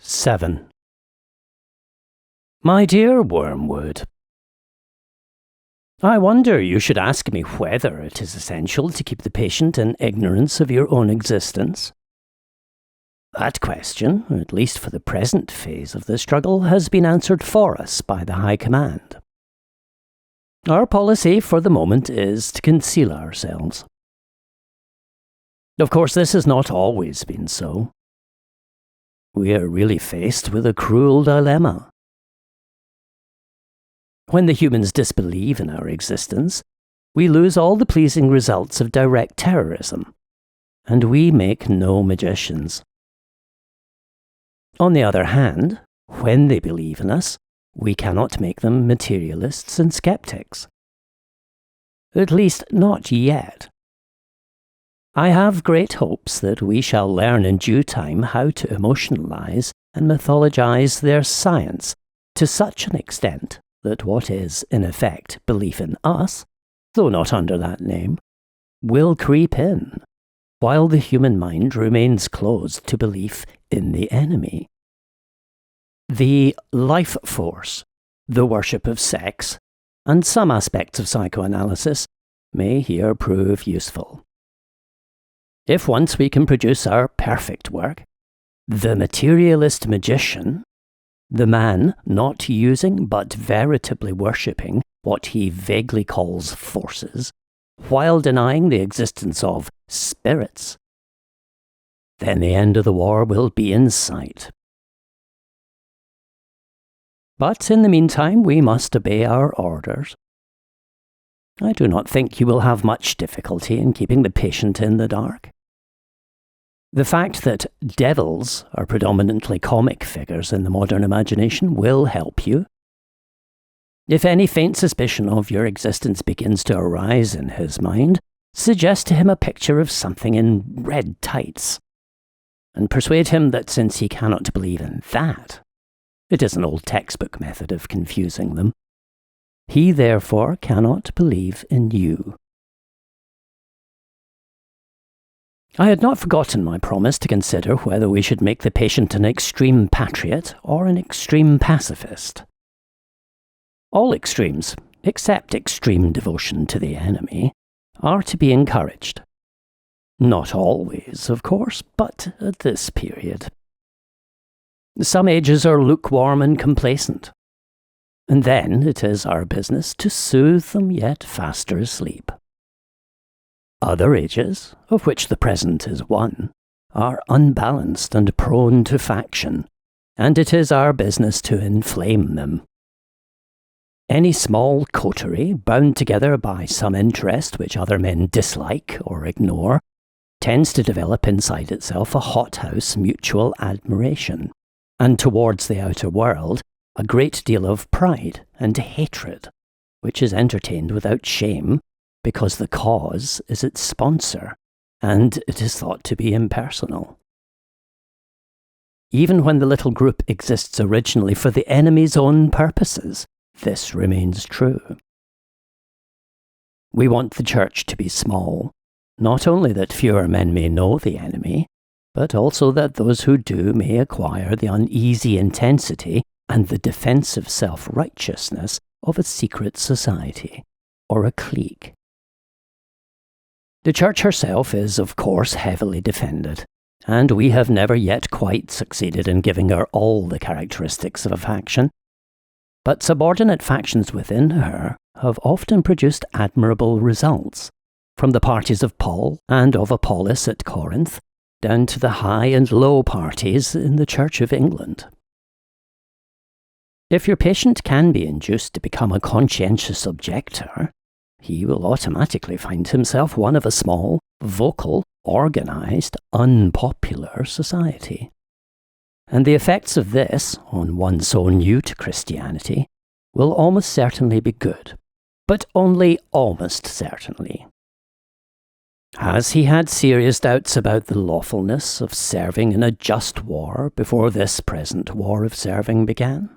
VII. My dear Wormwood, I wonder you should ask me whether it is essential to keep the patient in ignorance of your own existence. That question, at least for the present phase of the struggle, has been answered for us by the High Command. Our policy for the moment is to conceal ourselves. Of course, this has not always been so. We are really faced with a cruel dilemma. When the humans disbelieve in our existence, we lose all the pleasing results of direct terrorism, and we make no magicians. On the other hand, when they believe in us, we cannot make them materialists and skeptics. At least not yet. I have great hopes that we shall learn in due time how to emotionalize and mythologize their science to such an extent that what is, in effect, belief in us, though not under that name, will creep in, while the human mind remains closed to belief in the enemy. The life force, the worship of sex, and some aspects of psychoanalysis may here prove useful. If once we can produce our perfect work, the materialist magician, the man not using but veritably worshipping what he vaguely calls forces, while denying the existence of spirits, then the end of the war will be in sight. But in the meantime, we must obey our orders. I do not think you will have much difficulty in keeping the patient in the dark. The fact that devils are predominantly comic figures in the modern imagination will help you. If any faint suspicion of your existence begins to arise in his mind, suggest to him a picture of something in red tights, and persuade him that since he cannot believe in that, it is an old textbook method of confusing them, he therefore cannot believe in you. I had not forgotten my promise to consider whether we should make the patient an extreme patriot or an extreme pacifist. All extremes, except extreme devotion to the enemy, are to be encouraged. Not always, of course, but at this period. Some ages are lukewarm and complacent, and then it is our business to soothe them yet faster asleep. Other ages, of which the present is one, are unbalanced and prone to faction, and it is our business to inflame them. Any small coterie, bound together by some interest which other men dislike or ignore, tends to develop inside itself a hothouse mutual admiration, and towards the outer world a great deal of pride and hatred, which is entertained without shame, because the cause is its sponsor, and it is thought to be impersonal. Even when the little group exists originally for the enemy's own purposes, this remains true. We want the church to be small, not only that fewer men may know the enemy, but also that those who do may acquire the uneasy intensity and the defensive self-righteousness of a secret society, or a clique. The Church herself is, of course, heavily defended, and we have never yet quite succeeded in giving her all the characteristics of a faction. But subordinate factions within her have often produced admirable results, from the parties of Paul and of Apollos at Corinth, down to the high and low parties in the Church of England. If your patient can be induced to become a conscientious objector, he will automatically find himself one of a small, vocal, organized, unpopular society. And the effects of this, on one so new to Christianity, will almost certainly be good, but only almost certainly. Has he had serious doubts about the lawfulness of serving in a just war before this present war of serving began?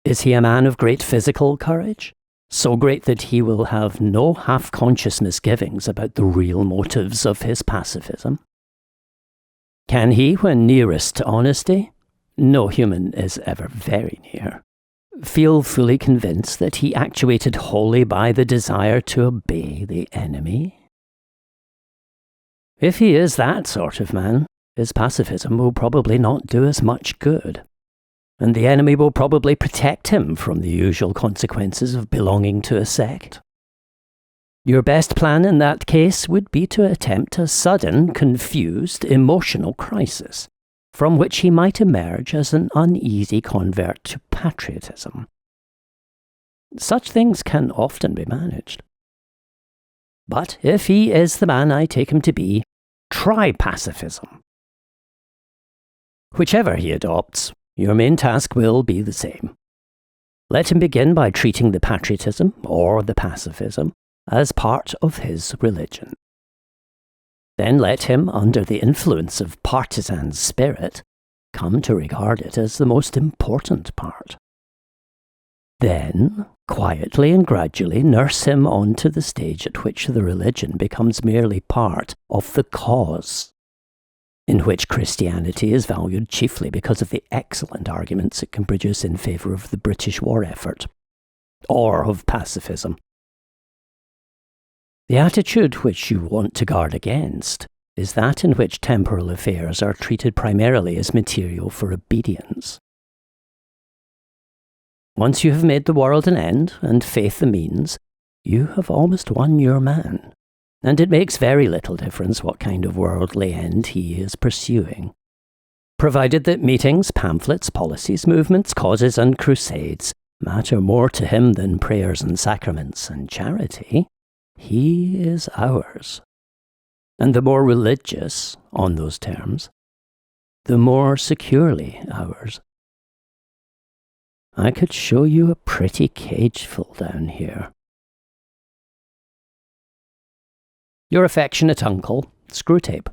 Is he a man of great physical courage? So great that he will have no half-conscious misgivings about the real motives of his pacifism? Can he, when nearest to honesty, no human is ever very near, feel fully convinced that he actuated wholly by the desire to obey the enemy? If he is that sort of man, his pacifism will probably not do us much good, and the enemy will probably protect him from the usual consequences of belonging to a sect. Your best plan in that case would be to attempt a sudden, confused, emotional crisis, from which he might emerge as an uneasy convert to patriotism. Such things can often be managed. But if he is the man I take him to be, try pacifism. Whichever he adopts, your main task will be the same. Let him begin by treating the patriotism, or the pacifism, as part of his religion. Then let him, under the influence of partisan spirit, come to regard it as the most important part. Then, quietly and gradually nurse him onto the stage at which the religion becomes merely part of the cause, in which Christianity is valued chiefly because of the excellent arguments it can produce in favour of the British war effort, or of pacifism. The attitude which you want to guard against is that in which temporal affairs are treated primarily as material for obedience. Once you have made the world an end, and faith the means, you have almost won your man, and it makes very little difference what kind of worldly end he is pursuing. Provided that meetings, pamphlets, policies, movements, causes, and crusades matter more to him than prayers and sacraments and charity, he is ours. And the more religious, on those terms, the more securely ours. I could show you a pretty cageful down here. Your affectionate uncle, Screwtape.